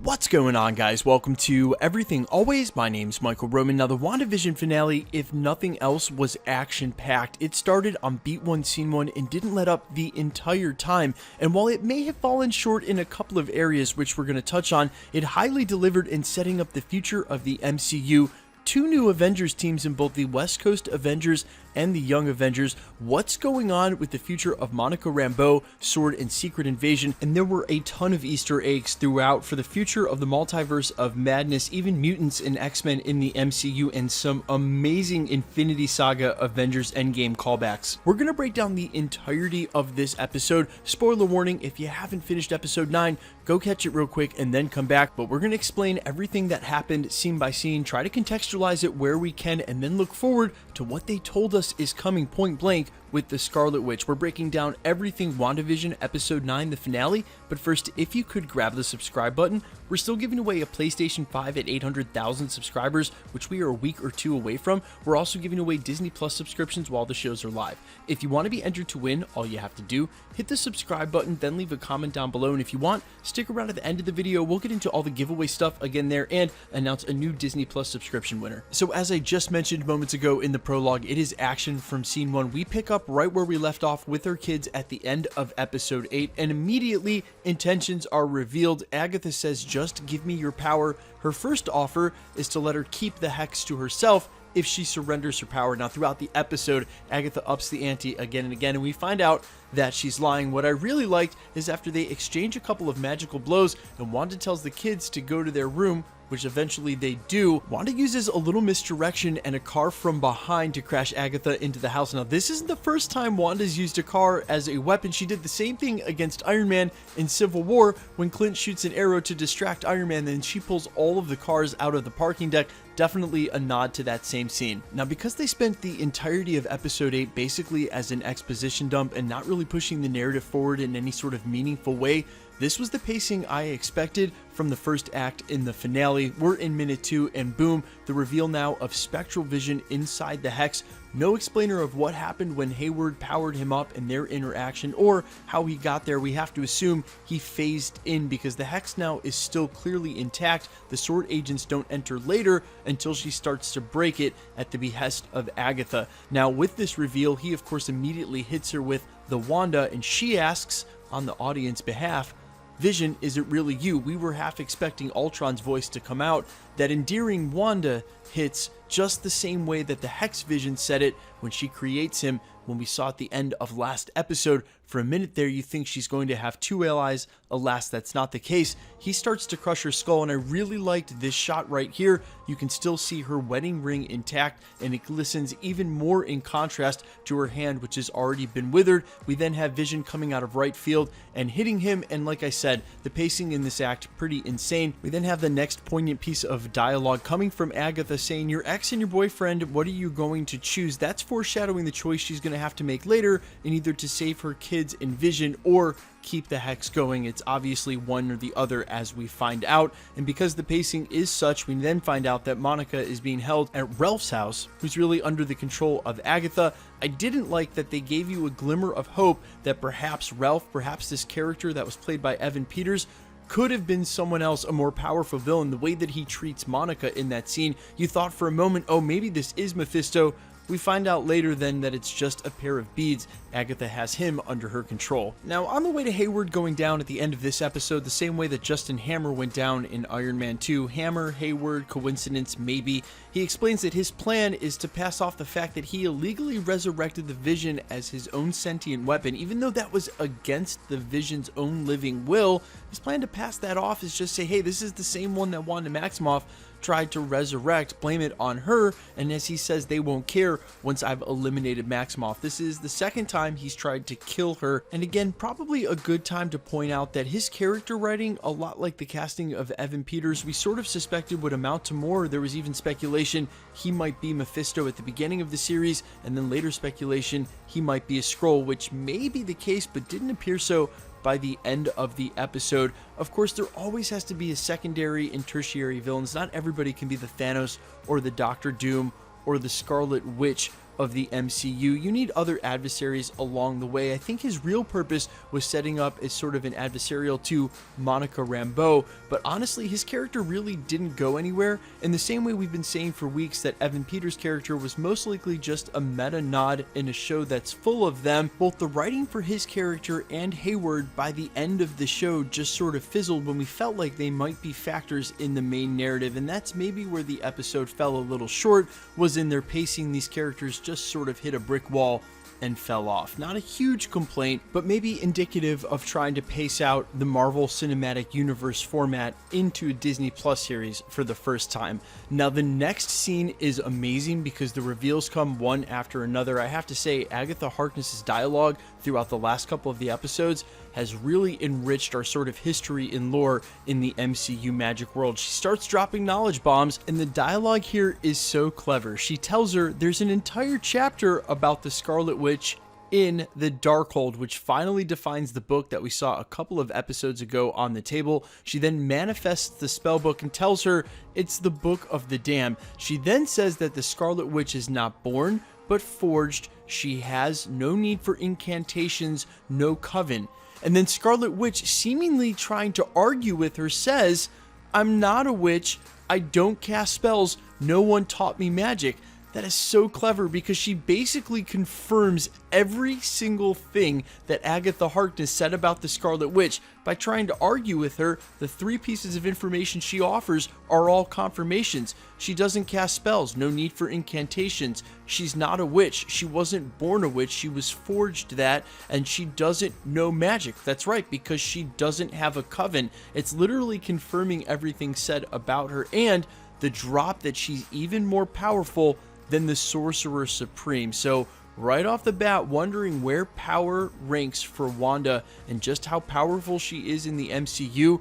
What's going on, guys? Welcome to Everything Always. My name's Michael Roman. Now, the WandaVision finale, if nothing else, was action-packed. It started on beat 1, scene 1, and didn't let up the entire time. And while it may have fallen short in a couple of areas, which we're going to touch on, it highly delivered in setting up the future of the MCU. Two new Avengers teams in both the West Coast Avengers and the Young Avengers, what's going on with the future of Monica Rambeau, S.W.O.R.D, and Secret Invasion, and there were a ton of Easter eggs throughout for the future of the multiverse of madness, even mutants and X-Men in the MCU, and some amazing Infinity Saga Avengers Endgame callbacks. We're going to break down the entirety of this episode. Spoiler warning, if you haven't finished episode 9, go catch it real quick and then come back, but we're going to explain everything that happened scene by scene, try to contextualize it where we can, and then look forward to what they told us is coming point blank with the Scarlet Witch. We're breaking down everything WandaVision episode 9, the finale, but first, if you could grab the subscribe button. We're still giving away a PlayStation 5 at 800,000 subscribers, which we are a week or two away from. We're also giving away Disney Plus subscriptions while the shows are live. If you want to be entered to win, all you have to do, hit the subscribe button, then leave a comment down below, and if you want, stick around at the end of the video. We'll get into all the giveaway stuff again there and announce a new Disney Plus subscription winner. So as I just mentioned moments ago in the prologue, it is action from scene 1. We pick up right where we left off with our kids at the end of episode 8, and immediately intentions are revealed. Agatha says, just give me your power. Her first offer is to let her keep the hex to herself if she surrenders her power. Now, throughout the episode, Agatha ups the ante again and again, and we find out that she's lying. What I really liked is after they exchange a couple of magical blows and Wanda tells the kids to go to their room, which eventually they do, Wanda uses a little misdirection and a car from behind to crash Agatha into the house. Now, this isn't the first time Wanda's used a car as a weapon. She did the same thing against Iron Man in Civil War when Clint shoots an arrow to distract Iron Man, then she pulls all of the cars out of the parking deck. Definitely a nod to that same scene. Now, because they spent the entirety of episode 8 basically as an exposition dump and not really pushing the narrative forward in any sort of meaningful way, this was the pacing I expected from the first act in the finale. We're in minute 2 and boom, the reveal now of spectral vision inside the hex. No explainer of what happened when Hayward powered him up and their interaction or how he got there. We have to assume he phased in because the hex now is still clearly intact. The S.W.O.R.D agents don't enter later until she starts to break it at the behest of Agatha. Now, with this reveal, he of course immediately hits her with the Wanda, and she asks on the audience behalf, Vision, is it really you? We were half expecting Ultron's voice to come out. That endearing Wanda hits just the same way that the Hex Vision said it when she creates him when we saw at the end of last episode. For a minute there, you think she's going to have two allies. Alas, that's not the case. He starts to crush her skull, and I really liked this shot right here. You can still see her wedding ring intact, and it glistens even more in contrast to her hand, which has already been withered. We then have Vision coming out of right field and hitting him, and like I said, the pacing in this act, pretty insane. We then have the next poignant piece of dialogue coming from Agatha saying, your ex and your boyfriend, what are you going to choose? That's foreshadowing the choice she's going to have to make later, in either to save her kids in Vision or keep the hex going. It's obviously one or the other, as we find out. And because the pacing is such, we then find out that Monica is being held at Ralph's house, who's really under the control of Agatha. I didn't like that they gave you a glimmer of hope that perhaps Ralph, perhaps this character that was played by Evan Peters, could have been someone else, a more powerful villain. The way that he treats Monica in that scene, you thought for a moment, oh, maybe this is Mephisto. We find out later then that it's just a pair of beads. Agatha has him under her control. Now, on the way to Hayward going down at the end of this episode, the same way that Justin Hammer went down in Iron Man 2, Hammer, Hayward, coincidence, maybe. He explains that his plan is to pass off the fact that he illegally resurrected the Vision as his own sentient weapon. Even though that was against the Vision's own living will, his plan to pass that off is just say, hey, this is the same one that Wanda Maximoff tried to resurrect, blame it on her, and as he says, they won't care once I've eliminated Maximoff. This is the second time he's tried to kill her, and again, probably a good time to point out that his character writing, a lot like the casting of Evan Peters, we sort of suspected would amount to more. There was even speculation he might be Mephisto at the beginning of the series, and then later speculation he might be a Skrull, which may be the case, but didn't appear so by the end of the episode. Of course, there always has to be a secondary and tertiary villains. Not everybody can be the Thanos or the Doctor Doom or the Scarlet Witch of the MCU. You need other adversaries along the way. I think his real purpose was setting up as sort of an adversarial to Monica Rambeau, but honestly, his character really didn't go anywhere, in the same way we've been saying for weeks that Evan Peters' character was most likely just a meta nod in a show that's full of them. Both the writing for his character and Hayward by the end of the show just sort of fizzled when we felt like they might be factors in the main narrative, and that's maybe where the episode fell a little short, was in their pacing. These characters just sort of hit a brick wall and fell off. Not a huge complaint, but maybe indicative of trying to pace out the Marvel Cinematic Universe format into a Disney Plus series for the first time. Now, the next scene is amazing because the reveals come one after another. I have to say, Agatha Harkness's dialogue throughout the last couple of the episodes has really enriched our sort of history and lore in the MCU magic world. She starts dropping knowledge bombs, and the dialogue here is so clever. She tells her there's an entire chapter about the Scarlet Witch in the Darkhold, which finally defines the book that we saw a couple of episodes ago on the table. She then manifests the spell book and tells her it's the Book of the Damned. She then says that the Scarlet Witch is not born, but forged. She has no need for incantations, no coven. And then Scarlet Witch, seemingly trying to argue with her, says, "I'm not a witch. I don't cast spells. No one taught me magic." That is so clever because she basically confirms every single thing that Agatha Harkness said about the Scarlet Witch by trying to argue with her. The 3 pieces of information she offers are all confirmations. She doesn't cast spells, no need for incantations. She's not a witch. She wasn't born a witch. She was forged that, and she doesn't know magic. That's right, because she doesn't have a coven. It's literally confirming everything said about her, and the drop that she's even more powerful than the Sorcerer Supreme. So right off the bat, wondering where power ranks for Wanda and just how powerful she is in the MCU.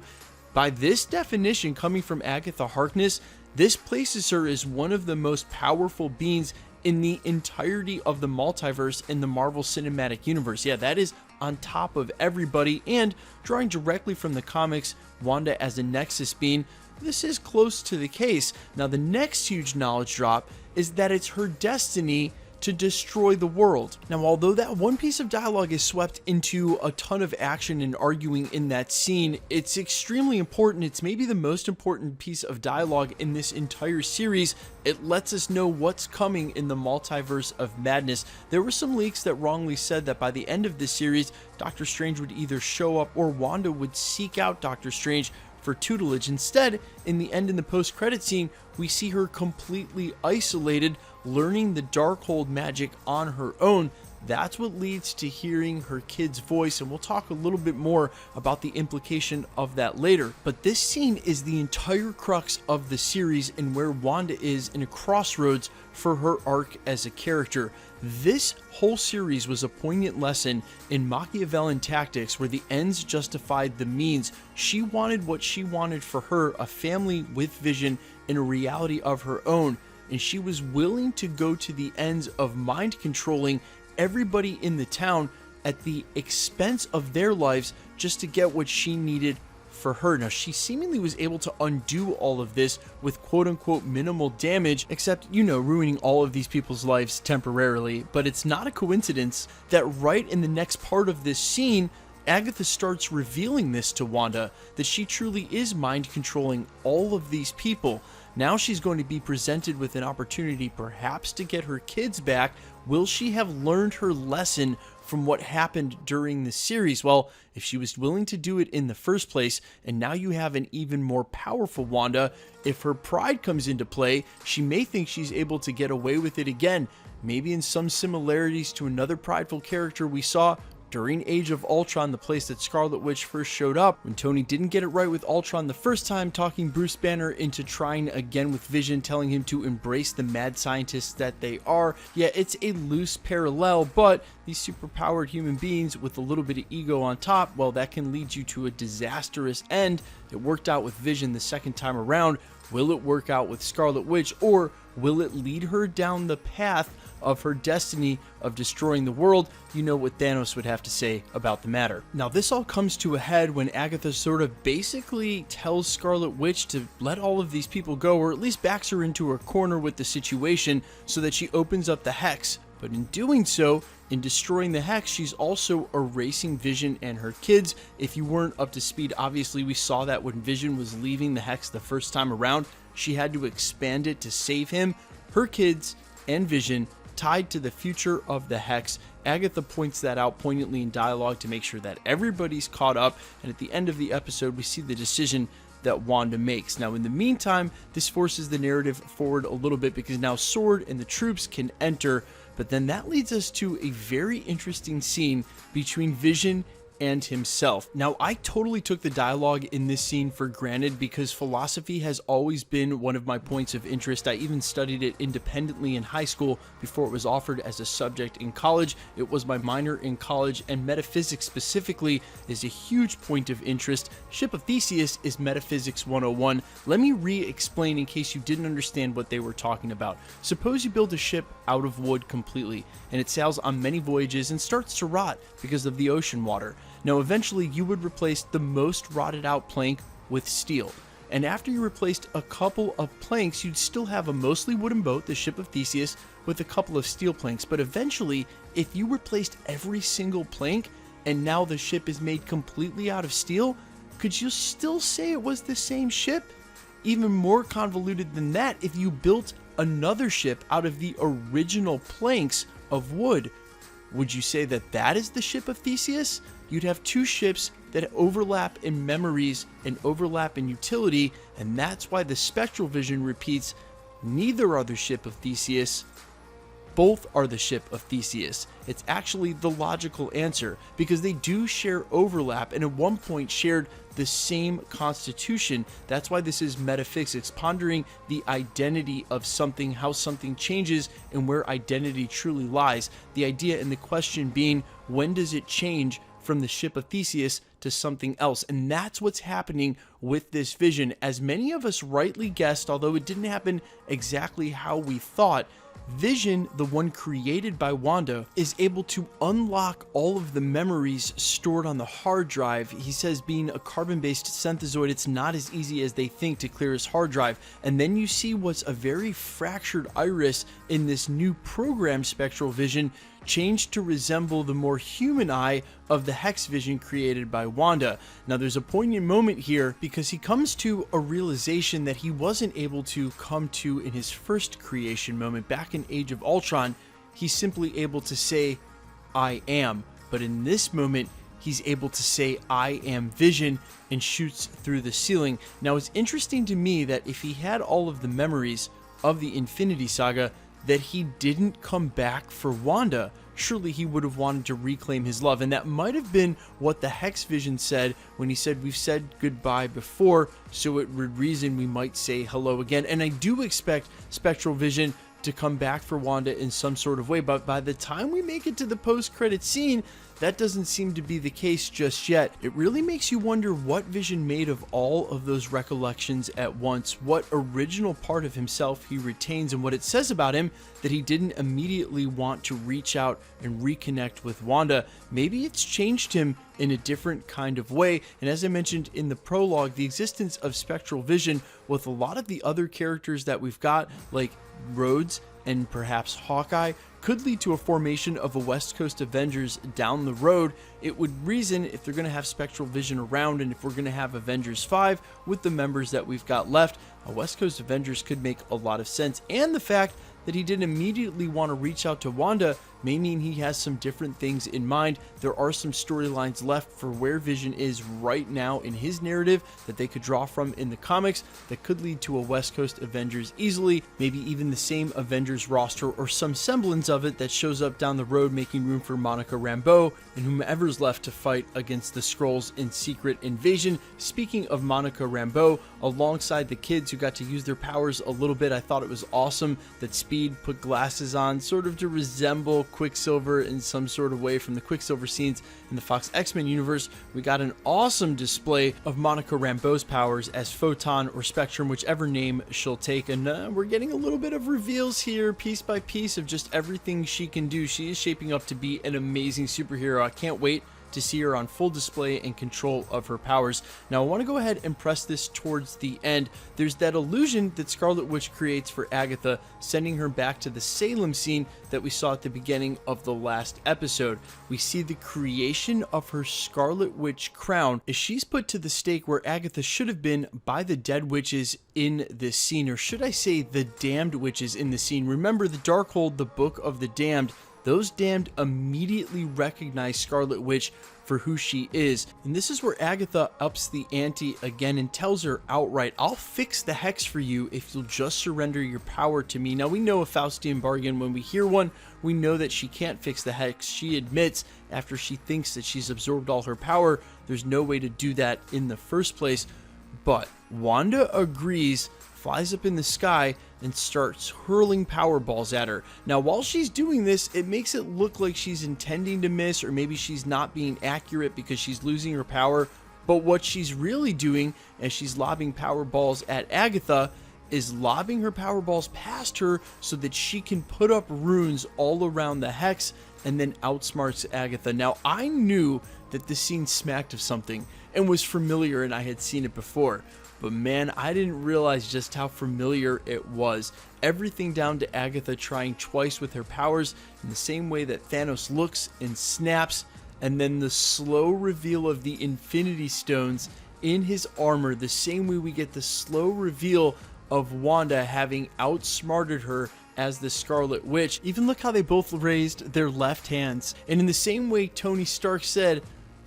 By this definition coming from Agatha Harkness, this places her as one of the most powerful beings in the entirety of the multiverse in the Marvel Cinematic Universe. Yeah, that is on top of everybody, and drawing directly from the comics, Wanda as a Nexus being, this is close to the case. Now, the next huge knowledge drop is that it's her destiny to destroy the world. Now, although that one piece of dialogue is swept into a ton of action and arguing in that scene, it's extremely important. It's maybe the most important piece of dialogue in this entire series. It lets us know what's coming in the multiverse of madness. There were some leaks that wrongly said that by the end of this series, Doctor Strange would either show up or Wanda would seek out Doctor Strange for tutelage. Instead, in the end, in the post-credit scene, we see her completely isolated, learning the Darkhold magic on her own. That's what leads to hearing her kid's voice, and we'll talk a little bit more about the implication of that later. But this scene is the entire crux of the series and where Wanda is in a crossroads for her arc as a character. This whole series was a poignant lesson in Machiavellian tactics where the ends justified the means. She wanted what she wanted for her, a family with vision and a reality of her own, and she was willing to go to the ends of mind controlling everybody in the town at the expense of their lives just to get what she needed for her. Now, she seemingly was able to undo all of this with quote-unquote minimal damage, except, you know, ruining all of these people's lives temporarily. But it's not a coincidence that right in the next part of this scene, Agatha starts revealing this to Wanda, that she truly is mind controlling all of these people. Now she's going to be presented with an opportunity perhaps to get her kids back. Will she have learned her lesson from what happened during the series? Well, if she was willing to do it in the first place, and now you have an even more powerful Wanda, if her pride comes into play, she may think she's able to get away with it again. Maybe in some similarities to another prideful character we saw during Age of Ultron, the place that Scarlet Witch first showed up, when Tony didn't get it right with Ultron the first time, talking Bruce Banner into trying again with Vision, telling him to embrace the mad scientists that they are. Yeah, it's a loose parallel, but these superpowered human beings with a little bit of ego on top, well, that can lead you to a disastrous end. It worked out with Vision the second time around. Will it work out with Scarlet Witch, or will it lead her down the path of her destiny of destroying the world? You know what Thanos would have to say about the matter. Now, this all comes to a head when Agatha sort of basically tells Scarlet Witch to let all of these people go, or at least backs her into a corner with the situation so that she opens up the hex But in doing so, in destroying the Hex, she's also erasing Vision and her kids. If you weren't up to speed, obviously we saw that when Vision was leaving the Hex the first time around, she had to expand it to save him. Her kids and Vision tied to the future of the Hex. Agatha points that out poignantly in dialogue to make sure that everybody's caught up, and at the end of the episode, we see the decision that Wanda makes. Now, in the meantime, this forces the narrative forward a little bit because now S.W.O.R.D and the troops can enter, but then that leads us to a very interesting scene between Vision and himself. Now, I totally took the dialogue in this scene for granted because philosophy has always been one of my points of interest. I even studied it independently in high school before it was offered as a subject in college. It was my minor in college, and metaphysics specifically is a huge point of interest. Ship of Theseus is Metaphysics 101. Let me re-explain in case you didn't understand what they were talking about. Suppose you build a ship out of wood completely, and it sails on many voyages and starts to rot because of the ocean water. Now, eventually, you would replace the most rotted out plank with steel. And after you replaced a couple of planks, you'd still have a mostly wooden boat, the Ship of Theseus, with a couple of steel planks. But eventually, if you replaced every single plank, and now the ship is made completely out of steel, could you still say it was the same ship? Even more convoluted than that, if you built another ship out of the original planks of wood, would you say that that is the Ship of Theseus? You'd have two ships that overlap in memories and overlap in utility, and that's why the spectral vision repeats, neither are the Ship of Theseus, both are the Ship of Theseus. It's actually the logical answer because they do share overlap and at one point shared the same constitution. That's why this is metaphysics, pondering the identity of something, how something changes, and where identity truly lies. The idea and the question being, when does it change from the Ship of Theseus to something else? And that's what's happening with this vision. As many of us rightly guessed, although it didn't happen exactly how we thought, Vision, the one created by Wanda, is able to unlock all of the memories stored on the hard drive. He says being a carbon-based synthezoid, it's not as easy as they think to clear his hard drive. And then you see what's a very fractured iris in this new program spectral vision changed to resemble the more human eye of the Hex vision created by Wanda. Now, there's a poignant moment here because he comes to a realization that he wasn't able to come to in his first creation moment back in Age of Ultron. He's simply able to say, I am. But in this moment, he's able to say, I am Vision, and shoots through the ceiling. Now, it's interesting to me that if he had all of the memories of the Infinity Saga, that he didn't come back for Wanda. Surely he would have wanted to reclaim his love, and that might have been what the Hex Vision said when he said, we've said goodbye before, so it would reason we might say hello again. And I do expect Spectral Vision to come back for Wanda in some sort of way, but by the time we make it to the post-credit scene, that doesn't seem to be the case just yet. It really makes you wonder what Vision made of all of those recollections at once, what original part of himself he retains, and what it says about him that he didn't immediately want to reach out and reconnect with Wanda. Maybe it's changed him in a different kind of way. And as I mentioned in the prologue, the existence of Spectral Vision with a lot of the other characters that we've got, like Rhodes and perhaps Hawkeye, could lead to a formation of a West Coast Avengers down the road. It would reason, if they're going to have Spectral Vision around and if we're going to have Avengers 5 with the members that we've got left, a West Coast Avengers could make a lot of sense. And the fact that he didn't immediately want to reach out to Wanda may mean he has some different things in mind. There are some storylines left for where Vision is right now in his narrative that they could draw from in the comics that could lead to a West Coast Avengers easily, maybe even the same Avengers roster or some semblance of it that shows up down the road, making room for Monica Rambeau and whomever's left to fight against the Skrulls in Secret Invasion. Speaking of Monica Rambeau, alongside the kids who got to use their powers a little bit, I thought it was awesome that Speed put glasses on sort of to resemble Quicksilver in some sort of way from the Quicksilver scenes in the Fox X-Men universe. We got an awesome display of Monica Rambeau's powers as Photon or Spectrum, whichever name she'll take, and we're getting a little bit of reveals here piece by piece of just everything she can do. She is shaping up to be an amazing superhero. I can't wait to see her on full display and control of her powers. Now, I want to go ahead and press this towards the end. There's that illusion that Scarlet Witch creates for Agatha, sending her back to the Salem scene that we saw at the beginning of the last episode. We see the creation of her Scarlet Witch crown as she's put to the stake where Agatha should have been by the dead witches in this scene, or should I say the damned witches in the scene. Remember, the Darkhold, the Book of the Damned, those damned immediately recognize Scarlet Witch for who she is. And this is where Agatha ups the ante again and tells her outright, I'll fix the hex for you if you'll just surrender your power to me. Now, we know a Faustian bargain. When we hear one, we know that she can't fix the hex. She admits after she thinks that she's absorbed all her power, there's no way to do that in the first place. But Wanda agrees, flies up in the sky, and starts hurling power balls at her. Now, while she's doing this, it makes it look like she's intending to miss, or maybe she's not being accurate because she's losing her power. But what she's really doing as she's lobbing power balls at Agatha is lobbing her power balls past her so that she can put up runes all around the hex and then outsmarts Agatha. Now, I knew that this scene smacked of something and was familiar, and I had seen it before. But man, I didn't realize just how familiar it was. Everything down to Agatha trying twice with her powers in the same way that Thanos looks and snaps, and then the slow reveal of the Infinity Stones in his armor, the same way we get the slow reveal of Wanda having outsmarted her as the Scarlet Witch. Even look how they both raised their left hands. And in the same way Tony Stark said,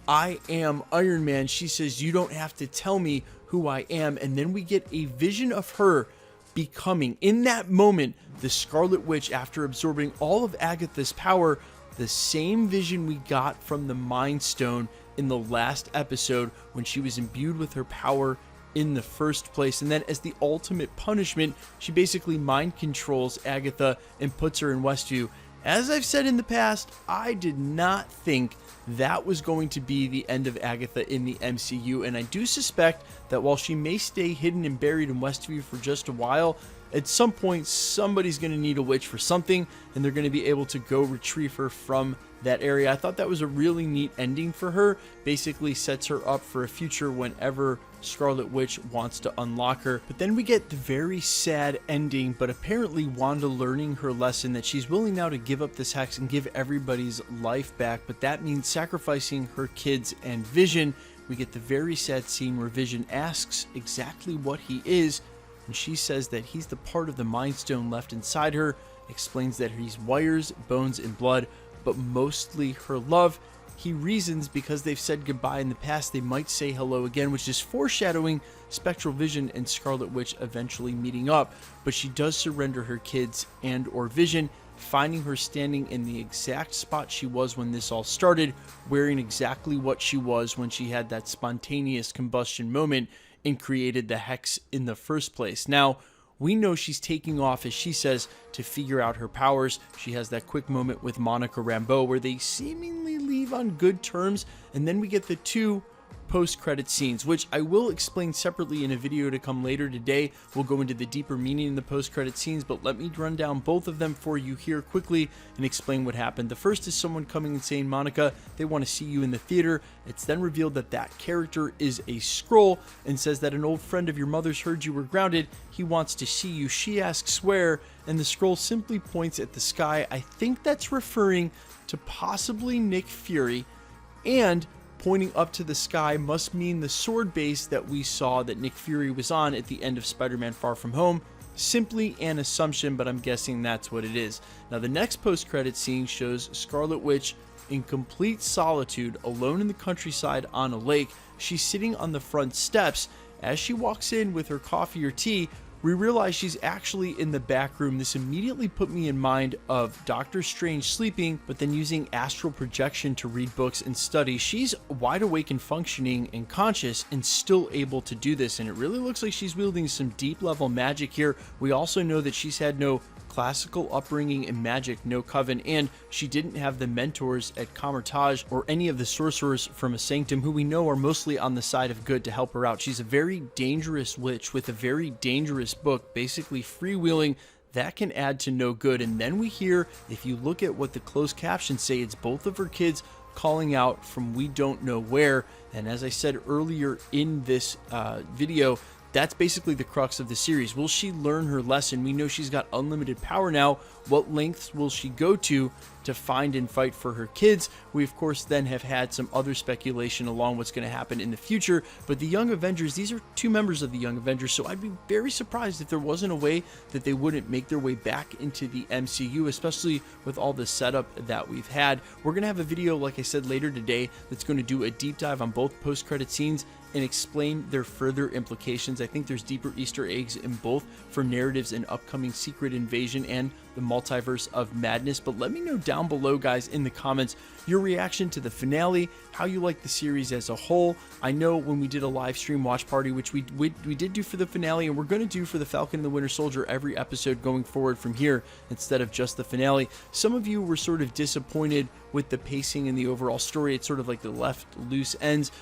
I am Iron Man, she says, you don't have to tell me who I am. And then we get a vision of her becoming, in that moment, the Scarlet Witch after absorbing all of Agatha's power, the same vision we got from the Mind Stone in the last episode when she was imbued with her power in the first place. And then as the ultimate punishment, she basically mind controls Agatha and puts her in Westview. As I've said in the past, I did not think that was going to be the end of Agatha in the MCU, and I do suspect that while she may stay hidden and buried in Westview for just a while, at some point somebody's going to need a witch for something, and they're going to be able to go retrieve her from that area. I thought that was a really neat ending for her. Basically sets her up for a future whenever Scarlet Witch wants to unlock her. But then we get the very sad ending, but apparently Wanda learning her lesson that she's willing now to give up this hex and give everybody's life back, but that means sacrificing her kids and Vision. We get the very sad scene where Vision asks exactly what he is, and she says that he's the part of the Mind Stone left inside her, explains that he's wires, bones, and blood, but mostly her love. He reasons because they've said goodbye in the past, they might say hello again, which is foreshadowing Spectral Vision and Scarlet Witch eventually meeting up. But she does surrender her kids and or Vision, finding her standing in the exact spot she was when this all started, wearing exactly what she was when she had that spontaneous combustion moment and created the hex in the first place. Now, we know she's taking off, as she says, to figure out her powers. She has that quick moment with Monica Rambeau where they seemingly leave on good terms, and then we get the two post-credit scenes, which I will explain separately in a video to come later today. We'll go into the deeper meaning in the post-credit scenes, but let me run down both of them for you here quickly and explain what happened. The first is someone coming and saying, Monica, they want to see you in the theater. It's then revealed that that character is a Skrull and says that an old friend of your mother's heard you were grounded. He wants to see you. She asks where, and the Skrull simply points at the sky. I think that's referring to possibly Nick Fury, and pointing up to the sky must mean the S.W.O.R.D base that we saw that Nick Fury was on at the end of Spider-Man Far From Home. Simply an assumption, but I'm guessing that's what it is. Now, the next post-credit scene shows Scarlet Witch in complete solitude, alone in the countryside on a lake. She's sitting on the front steps. As she walks in with her coffee or tea, we realize she's actually in the back room. This immediately put me in mind of Doctor Strange sleeping, but then using astral projection to read books and study. She's wide awake and functioning and conscious and still able to do this, and it really looks like she's wielding some deep level magic here. We also know that she's had no classical upbringing in magic, no coven, and she didn't have the mentors at Camartage or any of the sorcerers from a sanctum who we know are mostly on the side of good to help her out. She's a very dangerous witch with a very dangerous book, basically freewheeling. That can add to no good. And then we hear, if you look at what the closed captions say, it's both of her kids calling out from we don't know where. And as I said earlier in this video, that's basically the crux of the series. Will she learn her lesson? We know she's got unlimited power now. What lengths will she go to find and fight for her kids? We, of course, then have had some other speculation along what's going to happen in the future. But the Young Avengers, these are 2 members of the Young Avengers, so I'd be very surprised if there wasn't a way that they wouldn't make their way back into the MCU, especially with all the setup that we've had. We're going to have a video, like I said, later today that's going to do a deep dive on both post-credit scenes and explain their further implications. I think there's deeper Easter eggs in both for narratives and upcoming Secret Invasion and the Multiverse of Madness. But let me know down below, guys, in the comments, your reaction to the finale, how you like the series as a whole. I know when we did a live stream watch party, which we did do for the finale, and we're going to do for the Falcon and the Winter Soldier every episode going forward from here instead of just the finale, some of you were sort of disappointed with the pacing and the overall story. It's sort of like the left loose ends.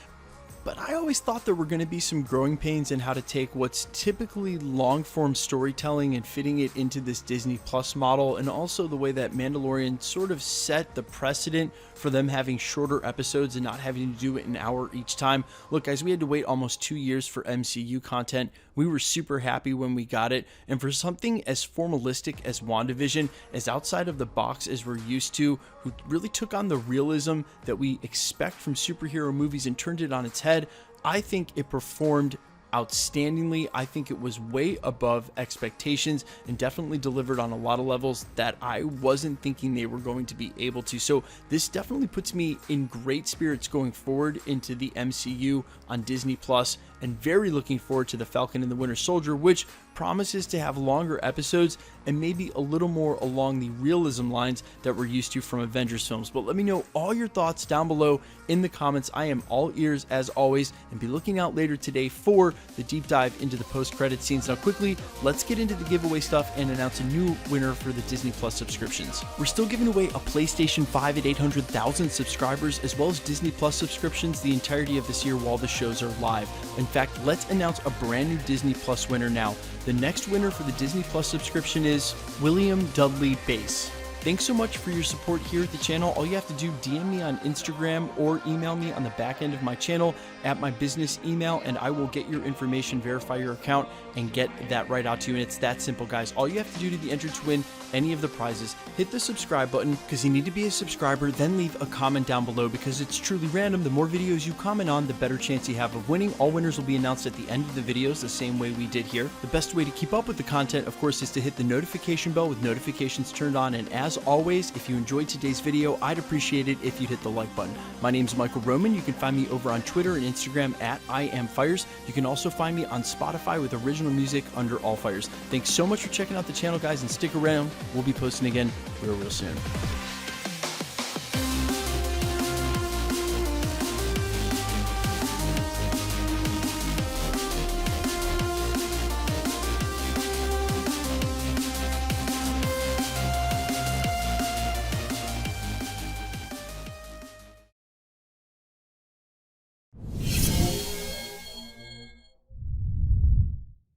But I always thought there were going to be some growing pains in how to take what's typically long-form storytelling and fitting it into this Disney Plus model, and also the way that Mandalorian sort of set the precedent for them having shorter episodes and not having to do it an hour each time. Look, guys, we had to wait almost 2 years for MCU content. We were super happy when we got it, and for something as formalistic as WandaVision, as outside of the box as we're used to, who really took on the realism that we expect from superhero movies and turned it on its head, I think it performed outstandingly. I think it was way above expectations and definitely delivered on a lot of levels that I wasn't thinking they were going to be able to. So this definitely puts me in great spirits going forward into the MCU on Disney Plus, and very looking forward to the Falcon and the Winter Soldier, which promises to have longer episodes and maybe a little more along the realism lines that we're used to from Avengers films. But let me know all your thoughts down below in the comments. I am all ears as always, and be looking out later today for the deep dive into the post-credit scenes. Now quickly, let's get into the giveaway stuff and announce a new winner for the Disney Plus subscriptions. We're still giving away a PlayStation 5 at 800,000 subscribers, as well as Disney Plus subscriptions the entirety of this year while the shows are live. In fact, let's announce a brand new Disney Plus winner now. The next winner for the Disney Plus subscription is William Dudley Bass. Thanks so much for your support here at the channel. All you have to do, DM me on Instagram or email me on the back end of my channel at my business email, and I will get your information, verify your account, and get that right out to you. And it's that simple, guys. All you have to do to be entered to win any of the prizes, hit the subscribe button, because you need to be a subscriber, then leave a comment down below, because it's truly random. The more videos you comment on, the better chance you have of winning. All winners will be announced at the end of the videos, the same way we did here. The best way to keep up with the content, of course, is to hit the notification bell with notifications turned on. And as always, if you enjoyed today's video, I'd appreciate it if you'd hit the like button. My name's Michael Roman. You can find me over on Twitter and Instagram at IamFires. You can also find me on Spotify with original music under All Fires. Thanks so much for checking out the channel, guys, and stick around. We'll be posting again real soon.